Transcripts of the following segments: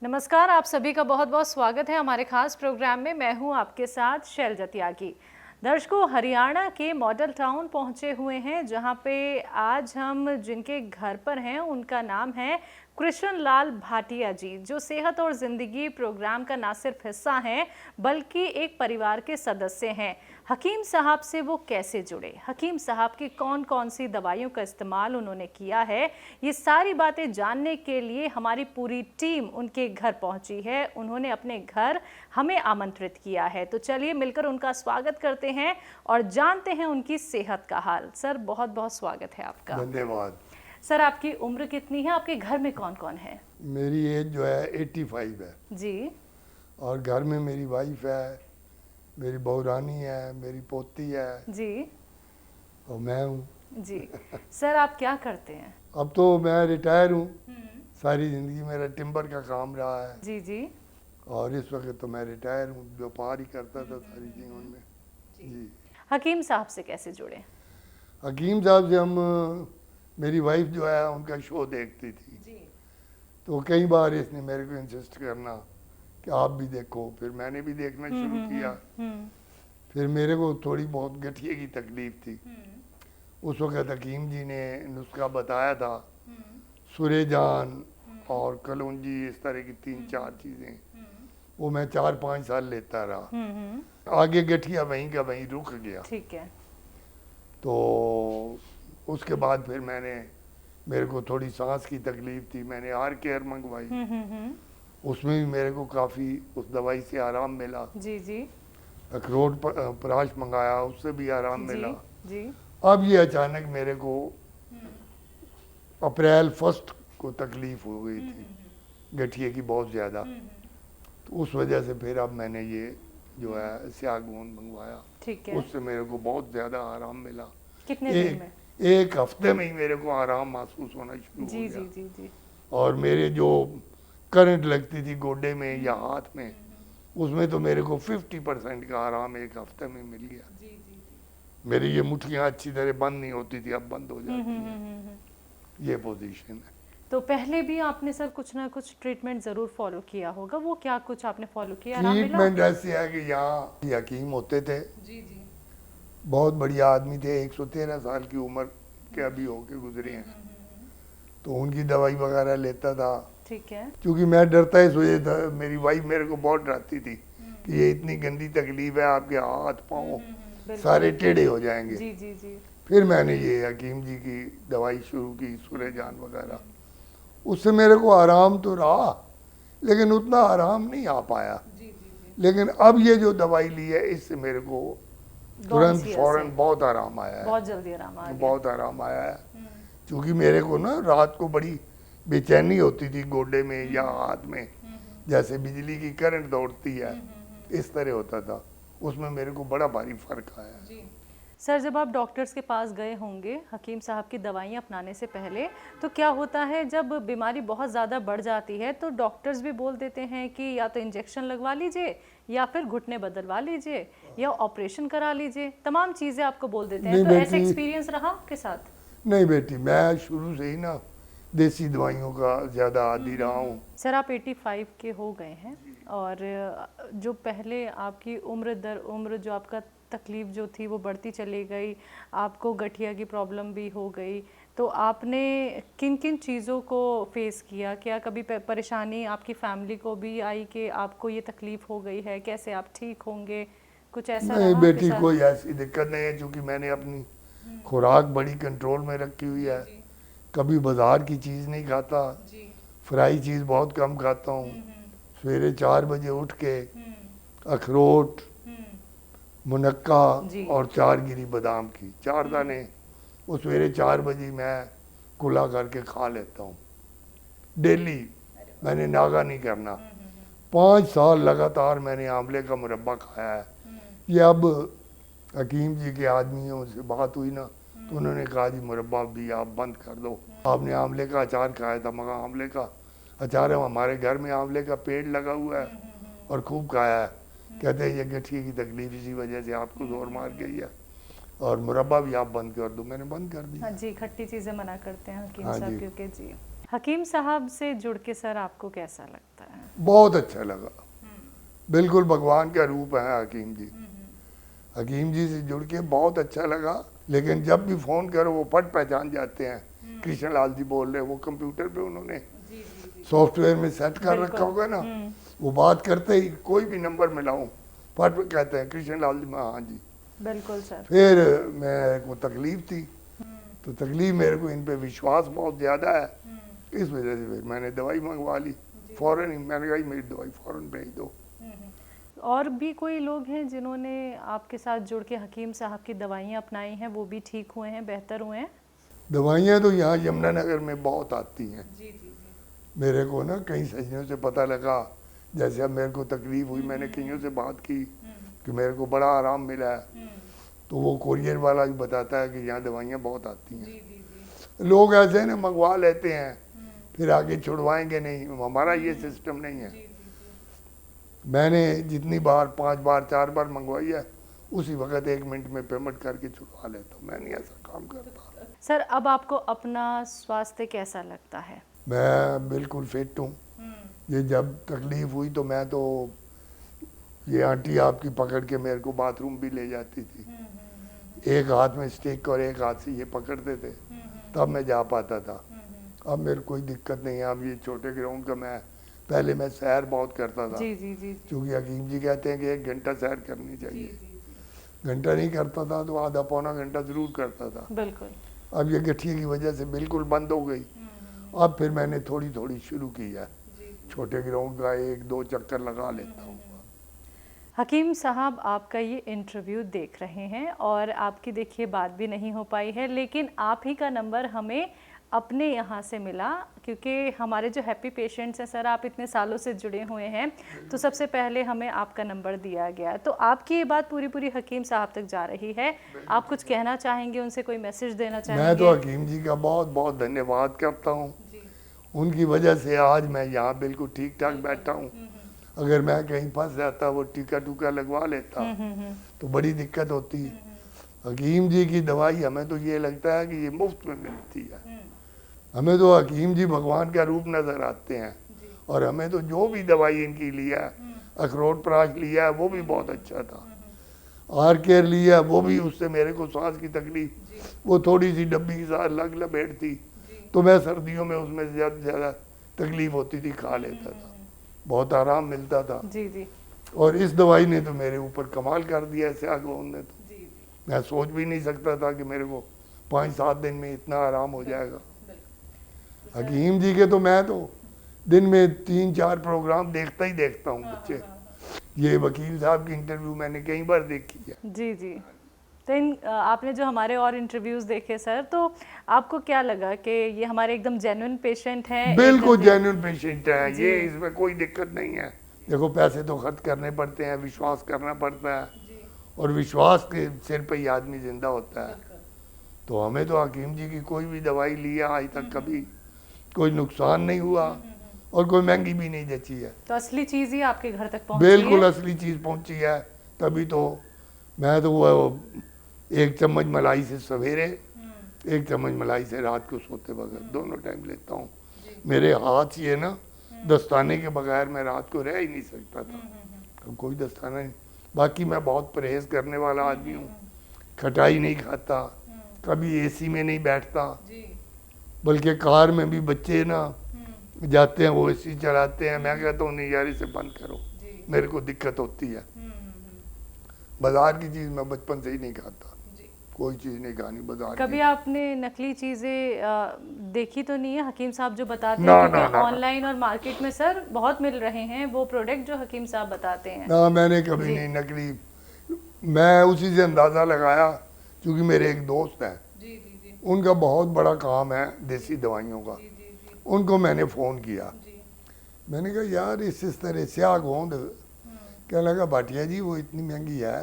नमस्कार, आप सभी का बहुत बहुत स्वागत है हमारे खास प्रोग्राम में। मैं हूं आपके साथ शैलजा त्यागी। दर्शकों, हरियाणा के मॉडल टाउन पहुंचे हुए हैं, जहां पे आज हम जिनके घर पर हैं उनका नाम है कृष्ण लाल भाटिया जी, जो सेहत और ज़िंदगी प्रोग्राम का ना सिर्फ हिस्सा हैं बल्कि एक परिवार के सदस्य हैं। हकीम साहब से वो कैसे जुड़े, हकीम साहब की कौन कौन सी दवाइयों का इस्तेमाल उन्होंने किया है, ये सारी बातें जानने के लिए हमारी पूरी टीम उनके घर पहुंची है। उन्होंने अपने घर हमें आमंत्रित किया है, तो चलिए मिलकर उनका स्वागत करते हैं और जानते हैं उनकी सेहत का हाल। सर, बहुत बहुत स्वागत है आपका। धन्यवाद। सर, आपकी उम्र कितनी है? आपके घर में कौन कौन है? मेरी एज जो है 85 है जी और घर में मेरी वाइफ है, मेरी बहू रानी है, मेरी पोती है जी और मैं हूँ। जी। सर, आप क्या करते हैं? अब तो मैं रिटायर हूँ। सारी ज़िंदगी मेरा टिम्बर का काम रहा है जी जी और इस वक्त तो मैं रिटायर हूँ, व्यापार ही करता था सारी जीवन में। जी। हकीम साहब से कैसे जुड़े? हकीम साहब से हम मेरी वाइफ जो है उनका शो देखती थी, जी तो कई बार इसने मेरे को इंसिस्ट करना कि आप भी देखो, फिर मैंने भी देखना शुरू किया। फिर मेरे को थोड़ी बहुत गठिए की तकलीफ थी। उस वक्त हकीम जी ने नुस्खा बताया था, सुरेजान और कलौंजी, इस तरह की 3-4 चीज़ें, वो मैं 4-5 साल लेता रहा। आगे गठिया वहीं का वहीं रुक गया। ठीक है। तो उसके बाद फिर मेरे को थोड़ी सांस की तकलीफ थी, मैंने आर केयर मंगवाई। उसमें भी मेरे को काफ़ी उस दवाई से आराम मिला। जी जी अखरोट प्राश मंगाया, उससे भी आराम जी मिला। जी। अब ये अचानक मेरे को अप्रैल 1 को तकलीफ हो गई थी गठिए की बहुत ज़्यादा। तो उस वजह से फिर अब मैंने ये जो है स्यागून मंगवाया। ठीक है। उससे मेरे को बहुत ज़्यादा आराम मिला। कितने दिन में? एक हफ्ते में ही मेरे को आराम महसूस होना शुरू हो जी गया। जी जी जी। और मेरे जो करंट लगती थी गोडे में या हाथ में, उसमें तो मेरे को 50% का आराम एक हफ्ते में मिल गया। जी जी जी। मेरी ये मुट्ठियाँ अच्छी तरह बंद नहीं होती थी, अब बंद हो जाती हैं। ये पोजीशन है। तो पहले भी आपने सर कुछ ना कुछ ट्रीटमेंट ज़रूर फॉलो किया होगा, वो क्या कुछ आपने फॉलो किया, आराम मिला? ट्रीटमेंट ऐसे है कि यहाँ हकीम होते थे, जी जी। बहुत बढ़िया आदमी थे, 113 साल की उम्र के अभी होके गुजरे हैं। तो उनकी दवाई वगैरह लेता था, ठीक है। क्योंकि मैं डरता ही सोचा था। मेरी वाइफ मेरे को बहुत डराती थी कि ये इतनी गंदी तकलीफ है, आपके हाथ पाँव सारे टेढ़े हो जाएंगे। जी जी जी। फिर मैंने ये हकीम जी की दवाई शुरू की, सुरेजान वगैरह। उससे मेरे को आराम तो रहा, लेकिन उतना आराम नहीं आ पाया। जी जी जी। लेकिन अब ये जो दवाई ली है, इससे मेरे को तुरंत फौरन बहुत आराम आया है, बहुत जल्दी आराम आ गया। बहुत आराम आया है। क्योंकि मेरे को ना रात को बड़ी बेचैनी होती थी गोडे में या हाथ में, जैसे बिजली की करंट दौड़ती है, इस तरह होता था। उसमें मेरे को बड़ा भारी फर्क आया है। जी। सर, जब आप डॉक्टर्स के पास गए होंगे हकीम साहब की दवाइयाँ अपनाने से पहले, तो क्या होता है जब बीमारी बहुत ज़्यादा बढ़ जाती है तो डॉक्टर्स भी बोल देते हैं कि या तो इंजेक्शन लगवा लीजिए या फिर घुटने बदलवा लीजिए या ऑपरेशन करा लीजिए, तमाम चीज़ें आपको बोल देते हैं। नहीं तो ऐसे बेटी, एक्सपीरियंस रहा आपके साथ? नहीं बेटी, मैं शुरू से ही ना देसी दवाइयों का ज़्यादा आदी रहा हूँ। सर, आप 85 के हो गए हैं और जो पहले आपकी उम्र दर उम्र जो आपका तकलीफ़ जो थी वो बढ़ती चली गई, आपको गठिया की प्रॉब्लम भी हो गई, तो आपने किन किन चीज़ों को फेस किया? क्या कभी परेशानी आपकी फैमिली को भी आई कि आपको ये तकलीफ़ हो गई है, कैसे आप ठीक होंगे? कुछ ऐसा नहीं रहा आपके बेटी, साथ? कोई ऐसी दिक्कत नहीं है, क्योंकि मैंने अपनी खुराक बड़ी कंट्रोल में रखी हुई है। कभी बाज़ार की चीज़ नहीं खाता, फ्राई चीज़ बहुत कम खाता हूँ। सवेरे 4 बजे उठ के अखरोट, मुनक्का और 4 गिरी बादाम की 4 दाने वो सवेरे 4 बजे मैं कुला करके खा लेता हूँ डेली। मैंने नागा नहीं करना। 5 साल लगातार मैंने आंवले का मुरब्बा खाया है। ये अब हकीम जी के आदमियों से बात हुई ना, तो उन्होंने कहा जी मुरब्बा भी आप बंद कर दो। आपने आंवले का अचार खाया था, मगर आंवले का अचार है, हमारे घर में आंवले का पेड़ लगा हुआ है और खूब खाया है। कहते हैं ये गठिए की तकलीफ इसी वजह से आपको जोर मार गई है और मुरब्बा भी आप बंद कर दो। मैंने बंद कर दिया। हाँ जी, खट्टी चीज़ें मना करते हैं हकीम हाँ साहब, जी। क्योंकि जी हकीम साहब से जुड़ के सर आपको कैसा लगता है? बहुत अच्छा लगा, बिल्कुल भगवान का रूप है हकीम जी। हकीम जी से जुड़ के बहुत अच्छा लगा, लेकिन जब भी फ़ोन करो वो फट पहचान जाते हैं कृष्ण लाल जी बोल रहे हैं। वो कंप्यूटर पे उन्होंने सॉफ्टवेयर में सेट कर रखा होगा ना, वो बात करते ही कोई भी नंबर मिलाऊं फट कहते हैं कृष्ण लाल जी। हाँ जी, बिल्कुल सर। फिर मेरे को तकलीफ थी, तो तकलीफ मेरे को इन पे विश्वास बहुत ज़्यादा है, इस वजह से फिर मैंने दवाई मंगवा ली फ़ौरन ही। मैंने कहा मेरी दवाई फ़ौरन भेज दो। और भी कोई लोग हैं जिन्होंने आपके साथ जुड़ के हकीम साहब की दवाइयाँ अपनाई हैं, वो भी ठीक हुए हैं, बेहतर हुए हैं? दवाइयाँ तो यहाँ यमुनानगर में बहुत आती हैं। मेरे को ना कई सज्जनों से पता लगा, जैसे अब मेरे को तकलीफ हुई, मैंने कईयों से बात की कि मेरे को बड़ा आराम मिला है, तो वो कोरियर वाला भी बताता है कि यहाँ दवाइयाँ बहुत आती हैं। लोग ऐसे ना मंगवा लेते हैं, फिर आगे छुड़वाएंगे नहीं, हमारा ये सिस्टम नहीं है। मैंने जितनी बार 5 बार 4 बार मंगवाई है, उसी वक्त 1 मिनट में पेमेंट करके छुड़वा लेता हूँ। मैं नहीं ऐसा काम करता। सर अब आपको अपना स्वास्थ्य कैसा लगता है? मैं बिल्कुल फिट हूँ। ये जब तकलीफ हुई तो मैं तो, ये आंटी आपकी पकड़ के मेरे को बाथरूम भी ले जाती थी, एक हाथ में स्टिक और एक हाथ से ये पकड़ते थे, तब मैं जा पाता था। अब मेरे कोई दिक्कत नहीं है। अब ये छोटे ग्राउंड का पहले मैं सैर बहुत करता था, क्योंकि हकीम जी कहते हैं कि 1 घंटा सैर करनी चाहिए। घंटा नहीं करता था तो आधा पौना घंटा ज़रूर करता था। बिल्कुल। अब ये गठिए की वजह से बिल्कुल बंद हो गई। अब फिर मैंने थोड़ी थोड़ी शुरू की है, छोटे ग्राउंड का 1-2 चक्कर लगा लेता हूँ। हकीम साहब आपका ये इंटरव्यू देख रहे हैं और आपकी देखिए बात भी नहीं हो पाई है, लेकिन आप ही का नंबर हमें अपने यहाँ से मिला, क्योंकि हमारे जो हैप्पी पेशेंट्स हैं सर, आप इतने सालों से जुड़े हुए हैं, तो सबसे पहले हमें आपका नंबर दिया गया। तो आपकी ये बात पूरी पूरी हकीम साहब तक जा रही है। आप कुछ कहना चाहेंगे उनसे, कोई मैसेज देना चाहेंगे? मैं तो हकीम जी का बहुत बहुत धन्यवाद करता हूँ। उनकी वजह से आज मैं यहाँ बिल्कुल ठीक ठाक बैठा हूँ। अगर मैं कहीं फंस जाता, वो टीका टूका लगवा लेता, तो बड़ी दिक्कत होती। हकीम जी की दवाई हमें तो ये लगता है कि ये मुफ्त में मिलती है। हमें तो हकीम जी भगवान का रूप नज़र आते हैं। और हमें तो जो भी दवाई इनकी लिया, अखरोट प्राश लिया, वो भी बहुत अच्छा था। आर केयर लिया, वो भी, उससे मेरे को सांस की तकलीफ, वो थोड़ी सी डब्बी के साथ लग लपेट थी, तो मैं सर्दियों में उसमें ज़्यादा से ज़्यादा तकलीफ होती थी, खा लेता था, बहुत आराम मिलता था। और इस दवाई ने तो मेरे ऊपर कमाल कर दिया है, स्यागोन ने तो। मैं सोच भी नहीं सकता था कि मेरे को 5-7 दिन में इतना आराम हो जाएगा। हकीम जी के तो मैं तो दिन में 3-4 प्रोग्राम देखता ही देखता हूँ बच्चे। ये वकील साहब की इंटरव्यू मैंने कई बार देखी है। जी। तो आपने जो हमारे और इंटरव्यूज़ देखे सर, तो आपको क्या लगा कि ये हमारे एकदम जेन्युइन पेशेंट हैं? बिल्कुल जेन्युइन पेशेंट है ये, इसमें कोई दिक्कत नहीं है। देखो पैसे तो खर्च करने पड़ते हैं, विश्वास करना पड़ता है, और विश्वास के सिर पे ही आदमी जिंदा होता है। तो हमें तो हकीम जी की कोई भी दवाई लिया आज तक कभी कोई नुकसान नहीं हुआ, और कोई महंगी भी नहीं जची है। तो असली चीज़ ही आपके घर तक पहुंची बिल्कुल है? असली चीज़ पहुंची है, तभी तो मैं तो वो 1 चम्मच मलाई से सवेरे, 1 चम्मच मलाई से रात को सोते वक्त, दोनों टाइम लेता हूँ। मेरे हाथ ये ना दस्ताने के बगैर मैं रात को रह ही नहीं सकता था, तो कोई दस्ताना नहीं। बाकी मैं बहुत परहेज करने वाला आदमी हूँ, खटाई नहीं खाता, कभी एसी में नहीं बैठता, बल्कि कार में भी बच्चे ना जाते हैं वो एसी चलाते हैं, मैं कहता हूँ नहीं यार इसे बंद करो, मेरे को दिक्कत होती है। बाजार की चीज़ मैं बचपन से ही नहीं खाता, कोई चीज़ नहीं खानी बाजार की। कभी आपने नकली चीज़ें देखी तो नहीं है? हकीम साहब जो बताते हैं, क्योंकि ऑनलाइन और मार्केट में सर बहुत मिल रहे हैं वो प्रोडक्ट जो हकीम साहब बताते हैं। ना, मैंने कभी नहीं नकली। मैं उसी से अंदाज़ा लगाया, क्योंकि मेरे एक दोस्त हैं, उनका बहुत बड़ा काम है देसी दवाइयों का। उनको मैंने फ़ोन किया, मैंने कहा यार इस तरह स्याह गोंद, कहने लगा भाटिया जी वो इतनी महंगी है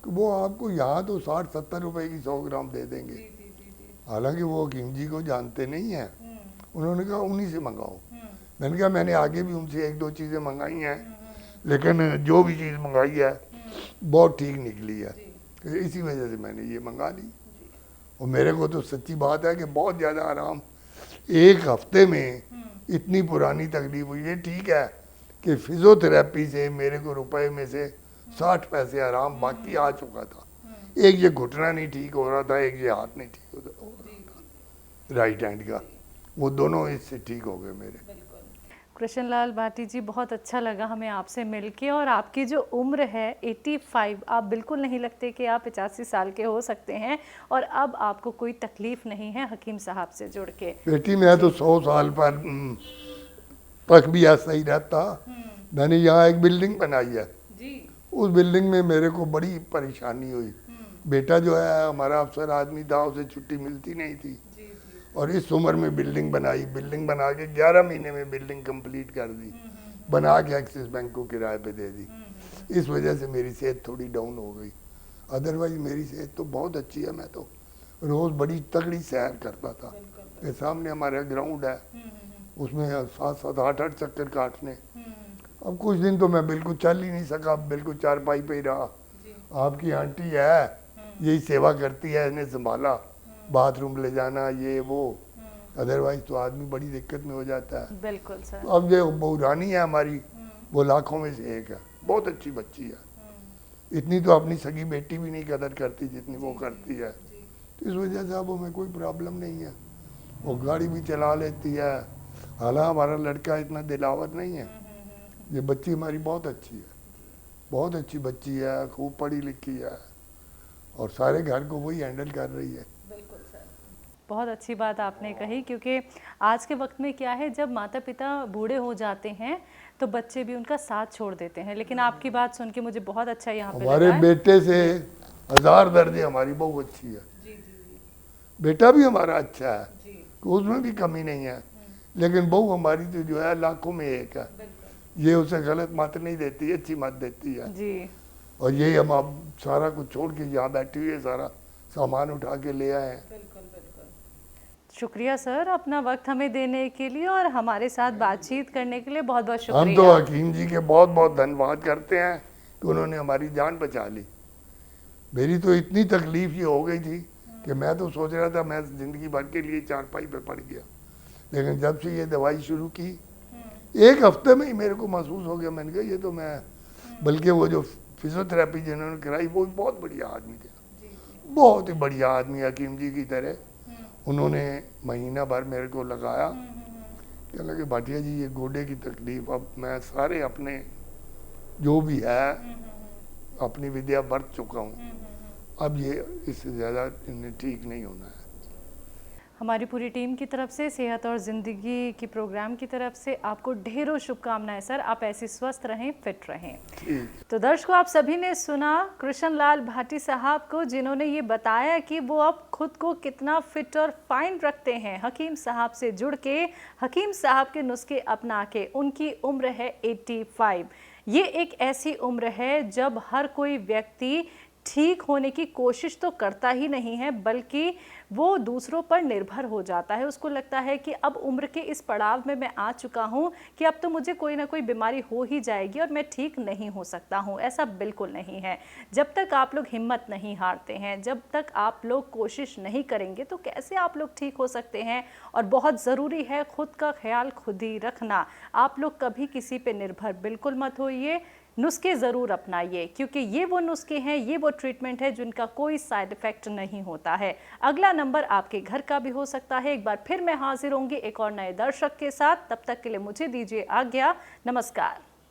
कि वो आपको यहाँ तो 60-70 रुपए की 100 ग्राम दे देंगे। हालांकि वो हकीम जी को जानते नहीं हैं। उन्होंने कहा उन्हीं से मंगाओ। मैंने कहा मैंने आगे भी उनसे 1-2 चीज़ें मंगाई हैं, लेकिन जो भी चीज़ मंगाई है बहुत ठीक निकली है, इसी वजह से मैंने ये मंगा ली। और मेरे को तो सच्ची बात है कि बहुत ज़्यादा आराम एक हफ्ते में इतनी पुरानी तकलीफ हुई है। ठीक है कि फिजियोथेरेपी से मेरे को रुपए में से 60 पैसे आराम बाकी आ चुका था। एक ये घुटना नहीं ठीक हो रहा था, एक ये हाथ नहीं ठीक हो रहा था राइट हैंड का, वो दोनों इससे ठीक हो गए मेरे। कृष्णलाल भाटी जी, बहुत अच्छा लगा हमें आपसे मिलके। और आपकी जो उम्र है 85, आप बिल्कुल नहीं लगते कि आप 85 साल के हो सकते हैं, और अब आपको कोई तकलीफ नहीं है हकीम साहब से जुड़ के। बेटी मैं तो 100 साल पर तक भी ऐसा ही रहता। मैंने यहाँ एक बिल्डिंग बनाई है जी। उस बिल्डिंग में मेरे को बड़ी परेशानी हुई। बेटा जो है हमारा अफसर आदमी था, उसे छुट्टी मिलती नहीं थी और इस उम्र में बिल्डिंग बनाई। बिल्डिंग बना के 11 महीने में बिल्डिंग कंप्लीट कर दी, बना के एक्सिस बैंक को किराए पे दे दी। इस वजह से मेरी सेहत थोड़ी डाउन हो गई, अदरवाइज मेरी सेहत तो बहुत अच्छी है। मैं तो रोज़ बड़ी तगड़ी सैर करता था। ये सामने हमारा ग्राउंड है, उसमें 7-7, 8-8 चक्कर काटने। अब कुछ दिन तो मैं बिल्कुल चल ही नहीं सका, बिल्कुल चारपाई पे ही रहा। आपकी आंटी है, यही सेवा करती है, इन्हें संभाला, बाथरूम ले जाना ये वो, अदरवाइज तो आदमी बड़ी दिक्कत में हो जाता है। बिल्कुल सर। अब जो बहू रानी है हमारी, वो लाखों में से एक है, बहुत अच्छी बच्ची है। इतनी तो अपनी सगी बेटी भी नहीं कदर करती जितनी वो करती है। तो इस वजह से अब हमें कोई प्रॉब्लम नहीं है, वो गाड़ी भी चला लेती है। हालांकि हमारा लड़का इतना दिलावर नहीं है। ये बच्ची हमारी बहुत अच्छी है, बहुत अच्छी बच्ची है, खूब पढ़ी लिखी है और सारे घर को वही हैंडल कर रही है। बिल्कुल सर, बहुत अच्छी बात आपने कही, क्योंकि आज के वक्त में क्या है, जब माता पिता बूढ़े हो जाते हैं तो बच्चे भी उनका साथ छोड़ देते हैं। लेकिन आपकी बात सुन के मुझे बहुत अच्छा यहाँ पे हमारे बेटे से 1000 दर्जे हमारी बहू अच्छी है। बेटा भी हमारा अच्छा है, उसमें भी कमी नहीं है, लेकिन बहू हमारी तो जो है लाखों में एक है। ये उसे गलत मत नहीं देती, अच्छी मत देती है जी। और यही हम अब सारा कुछ छोड़ के यहाँ बैठी हुई है, सारा सामान उठा के ले आए हैं। शुक्रिया सर, अपना वक्त हमें देने के लिए और हमारे साथ बातचीत करने के लिए बहुत बहुत शुक्रिया। हम तो हकीम जी के बहुत बहुत धन्यवाद करते हैं कि उन्होंने हमारी जान बचा ली। मेरी तो इतनी तकलीफ ये हो गई थी कि मैं तो सोच रहा था मैं ज़िंदगी भर के लिए चारपाई पे पड़ गया, लेकिन जब से ये दवाई शुरू की, एक हफ्ते में ही मेरे को महसूस हो गया। मैंने कहा ये तो मैं, बल्कि वो जो फिजियोथेरेपी जिन्होंने कराई वो बहुत बढ़िया आदमी थे, बहुत ही बढ़िया आदमी, हकीम जी की तरह। उन्होंने महीना भर मेरे को लगाया, कहने लगे भाटिया जी ये गोडे की तकलीफ, अब मैं सारे अपने जो भी है अपनी विद्या बरत चुका हूँ, अब ये इससे ज़्यादा इन्हें ठीक नहीं होना है। हमारी पूरी टीम की तरफ से, सेहत और ज़िंदगी की प्रोग्राम की तरफ से आपको ढेरों शुभकामनाएं सर। आप ऐसे स्वस्थ रहें, फिट रहें। तो दर्शकों, आप सभी ने सुना कृष्णलाल भाटी साहब को, जिन्होंने ये बताया कि वो अब खुद को कितना फिट और फाइन रखते हैं। हकीम साहब से जुड़ के, हकीम साहब के नुस्खे अपना के, उनकी उम्र है 85। ये एक ऐसी उम्र है जब हर कोई व्यक्ति ठीक होने की कोशिश तो करता ही नहीं है, बल्कि वो दूसरों पर निर्भर हो जाता है। उसको लगता है कि अब उम्र के इस पड़ाव में मैं आ चुका हूँ कि अब तो मुझे कोई ना कोई बीमारी हो ही जाएगी और मैं ठीक नहीं हो सकता हूँ। ऐसा बिल्कुल नहीं है। जब तक आप लोग हिम्मत नहीं हारते हैं, जब तक आप लोग कोशिश नहीं करेंगे, तो कैसे आप लोग ठीक हो सकते हैं। और बहुत ज़रूरी है खुद का ख्याल खुद ही रखना। आप लोग कभी किसी पे निर्भर बिल्कुल मत होइए, नुस्खे ज़रूर अपनाइए, क्योंकि ये वो नुस्खे हैं, ये वो ट्रीटमेंट है जिनका कोई साइड इफ़ेक्ट नहीं होता है। अगला नंबर आपके घर का भी हो सकता है। एक बार फिर मैं हाजिर होंगी एक और नए दर्शक के साथ। तब तक के लिए मुझे दीजिए आज्ञा। नमस्कार।